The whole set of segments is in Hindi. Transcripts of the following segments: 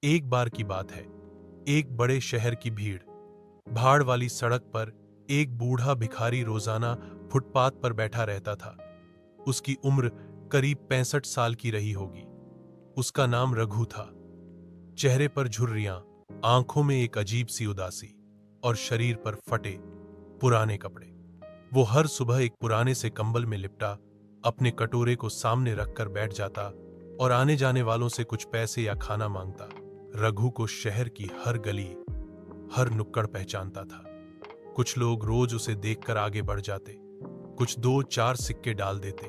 एक बार की बात है, एक बड़े शहर की भीड़ भाड़ वाली सड़क पर एक बूढ़ा भिखारी रोजाना फुटपाथ पर बैठा रहता था। उसकी उम्र करीब 65 साल की रही होगी। उसका नाम रघु था। चेहरे पर झुर्रियां, आंखों में एक अजीब सी उदासी और शरीर पर फटे पुराने कपड़े। वो हर सुबह एक पुराने से कंबल में लिपटा अपने कटोरे को सामने रखकर बैठ जाता और आने जाने वालों से कुछ पैसे या खाना मांगता। रघु को शहर की हर गली, हर नुक्कड़ पहचानता था। कुछ लोग रोज उसे देखकर आगे बढ़ जाते, कुछ दो चार सिक्के डाल देते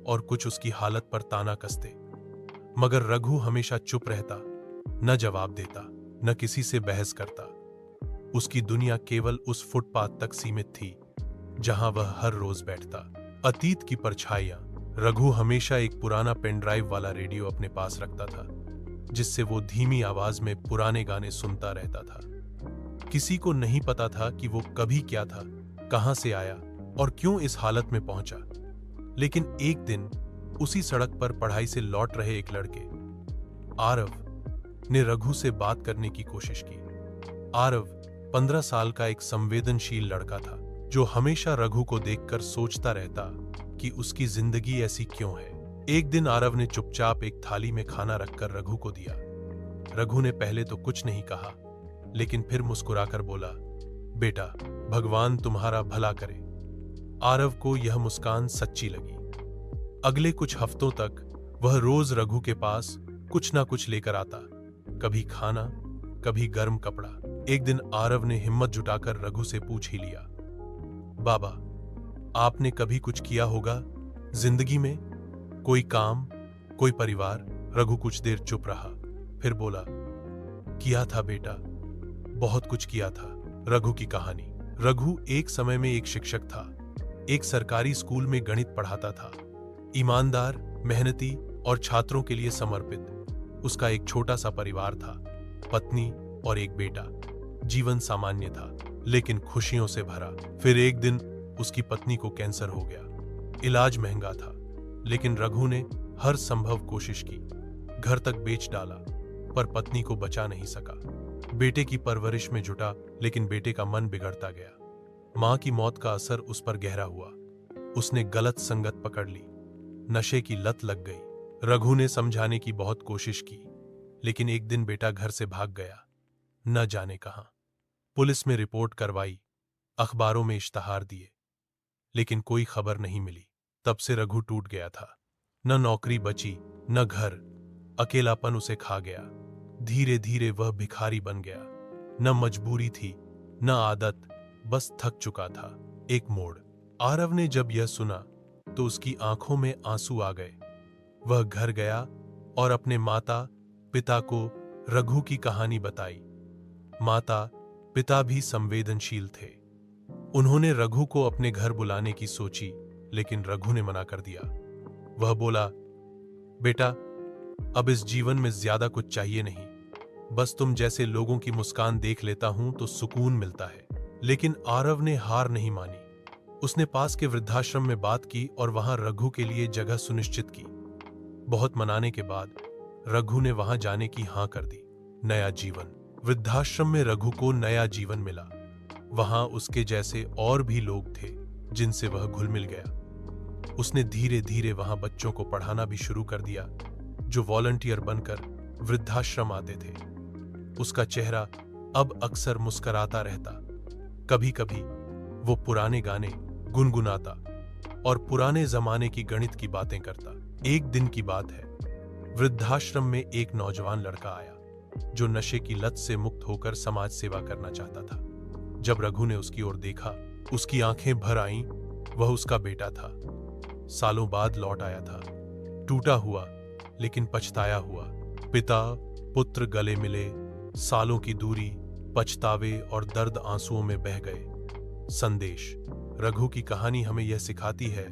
और कुछ उसकी हालत पर ताना कसते। मगर रघु हमेशा चुप रहता, न जवाब देता, न किसी से बहस करता। उसकी दुनिया केवल उस फुटपाथ तक सीमित थी जहां वह हर रोज बैठता। अतीत की परछाइयां। रघु हमेशा एक पुराना पेन ड्राइव वाला रेडियो अपने पास रखता था, जिससे वो धीमी आवाज में पुराने गाने सुनता रहता था। किसी को नहीं पता था कि वो कभी क्या था, कहां से आया और क्यों इस हालत में पहुंचा। लेकिन एक दिन उसी सड़क पर पढ़ाई से लौट रहे एक लड़के आरव ने रघु से बात करने की कोशिश की। आरव 15 साल का एक संवेदनशील लड़का था, जो हमेशा रघु को देखकर सोचता रहता कि उसकी जिंदगी ऐसी क्यों है। एक दिन आरव ने चुपचाप एक थाली में खाना रखकर रघु को दिया। रघु ने पहले तो कुछ नहीं कहा, लेकिन फिर मुस्कुराकर बोला, बेटा, भगवान तुम्हारा भला करे। आरव को यह मुस्कान सच्ची लगी। अगले कुछ हफ्तों तक वह रोज रघु के पास कुछ ना कुछ लेकर आता, कभी खाना, कभी गर्म कपड़ा। एक दिन आरव ने हिम्मत जुटाकर रघु से पूछ ही लिया, बाबा, आपने कभी कुछ किया होगा जिंदगी में? कोई काम, कोई परिवार? रघु कुछ देर चुप रहा, फिर बोला, किया था बेटा, बहुत कुछ किया था। रघु की कहानी। रघु एक समय में एक शिक्षक था। एक सरकारी स्कूल में गणित पढ़ाता था। ईमानदार, मेहनती और छात्रों के लिए समर्पित। उसका एक छोटा सा परिवार था, पत्नी और एक बेटा। जीवन सामान्य था, लेकिन खुशियों से भरा। फिर एक दिन उसकी पत्नी को कैंसर हो गया। इलाज महंगा था, लेकिन रघु ने हर संभव कोशिश की। घर तक बेच डाला, पर पत्नी को बचा नहीं सका। बेटे की परवरिश में जुटा, लेकिन बेटे का मन बिगड़ता गया। मां की मौत का असर उस पर गहरा हुआ। उसने गलत संगत पकड़ ली, नशे की लत लग गई। रघु ने समझाने की बहुत कोशिश की, लेकिन एक दिन बेटा घर से भाग गया, न जाने कहां। पुलिस में रिपोर्ट करवाई, अखबारों में इश्तहार दिए, लेकिन कोई खबर नहीं मिली। तब से रघु टूट गया था। न नौकरी बची, न घर। अकेलापन उसे खा गया। धीरे धीरे वह भिखारी बन गया। न मजबूरी थी, न आदत, बस थक चुका था। एक मोड़। आरव ने जब यह सुना तो उसकी आंखों में आंसू आ गए। वह घर गया और अपने माता पिता को रघु की कहानी बताई। माता पिता भी संवेदनशील थे। उन्होंने रघु को अपने घर बुलाने की सोची, लेकिन रघु ने मना कर दिया। वह बोला, बेटा, अब इस जीवन में ज्यादा कुछ चाहिए नहीं, बस तुम जैसे लोगों की मुस्कान देख लेता हूं तो सुकून मिलता है। लेकिन आरव ने हार नहीं मानी। उसने पास के वृद्धाश्रम में बात की और वहां रघु के लिए जगह सुनिश्चित की। बहुत मनाने के बाद रघु ने वहां जाने की हां कर दी। नया जीवन। वृद्धाश्रम में रघु को नया जीवन मिला। वहां उसके जैसे और भी लोग थे, जिनसे वह घुल मिल गया। उसने धीरे धीरे वहां बच्चों को पढ़ाना भी शुरू कर दिया, जो वॉलंटियर बनकर वृद्धाश्रम आते थे। उसका चेहरा अब अक्सर मुस्कुराता रहता। कभी कभी वो पुराने गाने गुनगुनाता और पुराने जमाने की गणित की बातें करता। एक दिन की बात है, वृद्धाश्रम में एक नौजवान लड़का आया, जो नशे की लत से मुक्त होकर समाज सेवा करना चाहता था। जब रघु ने उसकी ओर देखा, उसकी आंखें भर आईं। वह उसका बेटा था। सालों बाद लौट आया था, टूटा हुआ लेकिन पछताया हुआ। पिता पुत्र गले मिले, सालों की दूरी, पछतावे और दर्द आंसुओं में बह गए। संदेश। रघु की कहानी हमें यह सिखाती है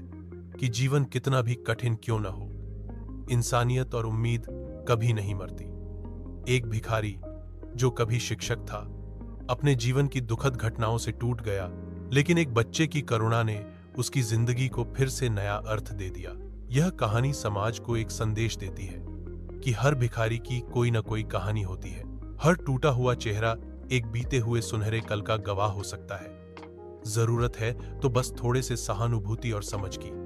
कि जीवन कितना भी कठिन क्यों न हो, इंसानियत और उम्मीद कभी नहीं मरती। एक भिखारी, जो कभी शिक्षक था, अपने जीवन की दुखद घटनाओं से टूट गया, लेकिन एक बच्चे की करुणा ने उसकी जिंदगी को फिर से नया अर्थ दे दिया। यह कहानी समाज को एक संदेश देती है कि हर भिखारी की कोई न कोई कहानी होती है। हर टूटा हुआ चेहरा एक बीते हुए सुनहरे कल का गवाह हो सकता है। जरूरत है तो बस थोड़े से सहानुभूति और समझ की।